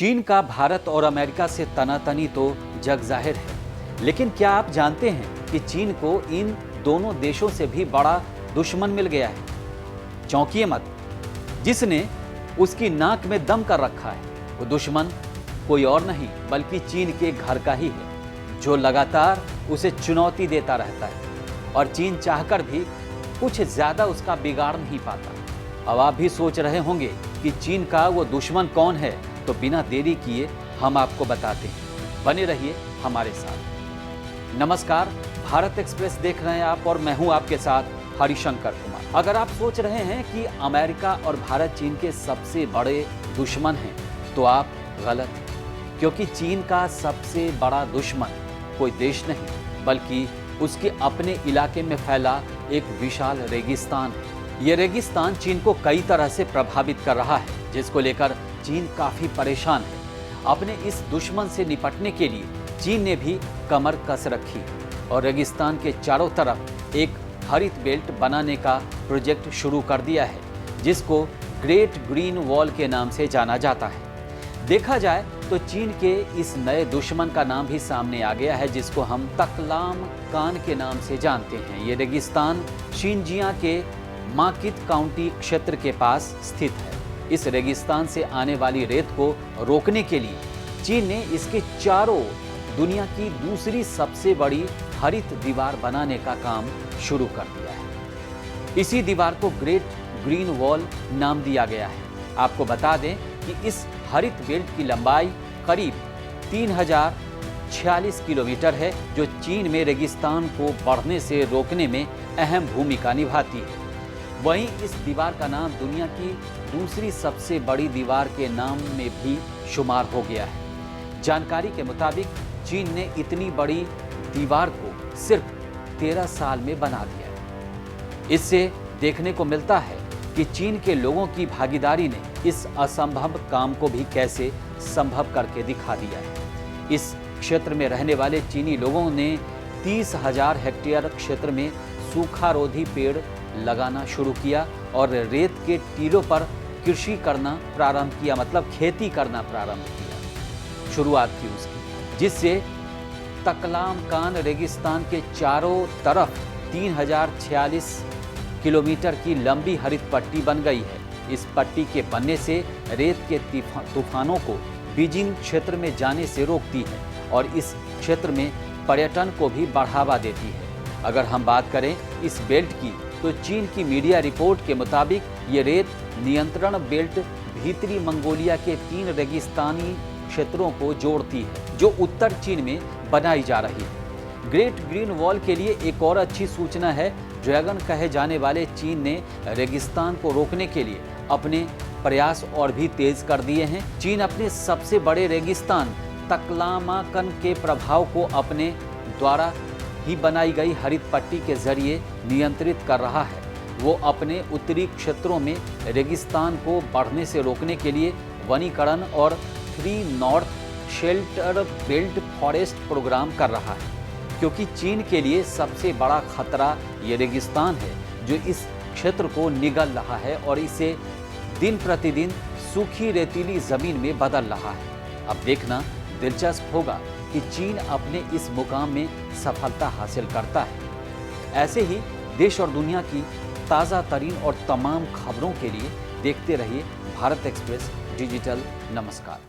चीन का भारत और अमेरिका से तनातनी तो जग जाहिर है, लेकिन क्या आप जानते हैं कि चीन को इन दोनों देशों से भी बड़ा दुश्मन मिल गया है। चौंकिए मत, जिसने उसकी नाक में दम कर रखा है वो दुश्मन कोई और नहीं बल्कि चीन के घर का ही है, जो लगातार उसे चुनौती देता रहता है और चीन चाहकर भी कुछ ज्यादा उसका बिगाड़ नहीं पाता। अब आप भी सोच रहे होंगे कि चीन का वो दुश्मन कौन है, तो बिना देरी किए हम आपको बताते हैं। बने रहिए हमारे साथ। नमस्कार, भारत एक्सप्रेस देख रहे हैं आप और मैं हूं आपके साथ हरिशंकर कुमार। अगर आप सोच रहे हैं कि अमेरिका और भारत चीन के सबसे बड़े दुश्मन हैं, तो आप गलत हैं, क्योंकि चीन का सबसे बड़ा दुश्मन कोई देश नहीं बल्कि उसके अपने इलाके में फैला एक विशाल रेगिस्तान है। यह रेगिस्तान चीन को कई तरह से प्रभावित कर रहा है, जिसको लेकर चीन काफी परेशान है। अपने इस दुश्मन से निपटने के लिए चीन ने भी कमर कस रखी और रेगिस्तान के चारों तरफ एक हरित बेल्ट बनाने का प्रोजेक्ट शुरू कर दिया है, जिसको ग्रेट ग्रीन वॉल के नाम से जाना जाता है। देखा जाए तो चीन के इस नए दुश्मन का नाम भी सामने आ गया है, जिसको हम तकलाम कान के नाम से जानते हैं। ये रेगिस्तान शिनजियांग के माकित काउंटी क्षेत्र के पास स्थित है। इस रेगिस्तान से आने वाली रेत को रोकने के लिए चीन ने इसके चारों दुनिया की दूसरी सबसे बड़ी हरित दीवार बनाने का काम शुरू कर दिया है। इसी दीवार को ग्रेट ग्रीन वॉल नाम दिया गया है। आपको बता दें कि इस हरित बेल्ट की लंबाई करीब 3046 किलोमीटर है, जो चीन में रेगिस्तान को बढ़ने से रोकने में अहम भूमिका निभाती है। वहीं इस दीवार का नाम दुनिया की दूसरी सबसे बड़ी दीवार के नाम में भी शुमार हो गया है। जानकारी के मुताबिक चीन ने इतनी बड़ी दीवार को सिर्फ 13 साल में बना दिया है। इससे देखने को मिलता है कि चीन के लोगों की भागीदारी ने इस असंभव काम को भी कैसे संभव करके दिखा दिया है। इस क्षेत्र में रहने वाले चीनी लोगों ने 30,000 हेक्टेयर क्षेत्र में सूखारोधी पेड़ लगाना शुरू किया और रेत के टीलों पर कृषि करना प्रारंभ किया, मतलब खेती करना प्रारंभ किया, शुरुआत की उसकी, जिससे तकलामकान रेगिस्तान के चारों तरफ 3046 किलोमीटर की लंबी हरित पट्टी बन गई है। इस पट्टी के बनने से रेत के तूफानों को बीजिंग क्षेत्र में जाने से रोकती है और इस क्षेत्र में पर्यटन को भी बढ़ावा देती है। अगर हम बात करें इस बेल्ट की, तो चीन की मीडिया रिपोर्ट के मुताबिक ये रेत नियंत्रण बेल्ट भीतरी मंगोलिया के 3 रेगिस्तानी क्षेत्रों को जोड़ती है, जो उत्तर चीन में बनाई जा रही है। ग्रेट ग्रीन वॉल के लिए एक और अच्छी सूचना है। ड्रैगन कहे जाने वाले चीन ने रेगिस्तान को रोकने के लिए अपने प्रयास और भी तेज कर दिए हैं। चीन अपने सबसे बड़े रेगिस्तान तकलामाकन के प्रभाव को अपने द्वारा ही बनाई गई हरित पट्टी के जरिए नियंत्रित कर रहा है। वो अपने उत्तरी क्षेत्रों में रेगिस्तान को बढ़ने से रोकने के लिए वनीकरण और 3 north shelter belt forest programme कर रहा है, क्योंकि चीन के लिए सबसे बड़ा खतरा ये रेगिस्तान है, जो इस क्षेत्र को निगल रहा है और इसे दिन प्रतिदिन सूखी रेतीली जमीन में बदल रहा है। अब देखना दिलचस्प होगा कि चीन अपने इस मुकाम में सफलता हासिल करता है। ऐसे ही देश और दुनिया की ताज़ा तरीन और तमाम खबरों के लिए देखते रहिए भारत एक्सप्रेस डिजिटल। नमस्कार।